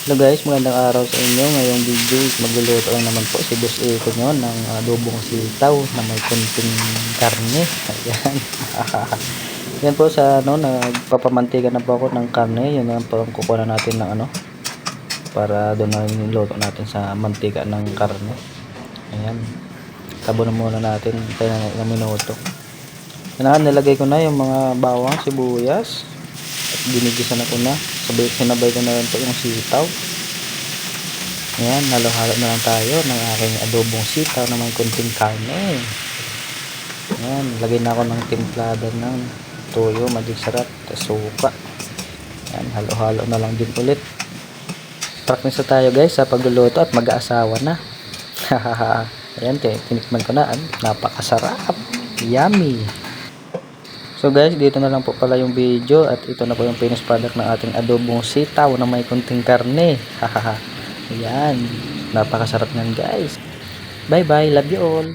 Hello guys, magandang araw sa inyo. Ngayong video is magluluto lang naman po si Boss Eko nyo ng adobong sitaw na may kunting karne. Ayan. Yan po sa nagpapamantiga na po ako ng karne. Yun na po ang kukuha natin ng para doon na niluto natin sa mantika ng karne. Ayan. Tabo na muna natin tayo ng minuto. Nilagay ko na yung mga bawang, sibuyas. At ginigisa na ko na. Sinabay ko na rin po yung sitaw. Ayan, halo-halo na lang tayo ng aking adobong sitaw na may kunting karne. Ayan, lagay na ako ng timplada ng toyo, magic sarap, suka. Ayan, halo-halo na lang din ulit. Practice na tayo guys sa pagluluto at mag-aasawa na. Ayan, tinikman ko na. Napakasarap. Yummy. So guys, dito na lang po pala yung video at ito na po yung finished product ng ating adobong sitaw na may kunting karne. Hahaha. Ayan, napakasarap nyan guys. Bye bye, love you all.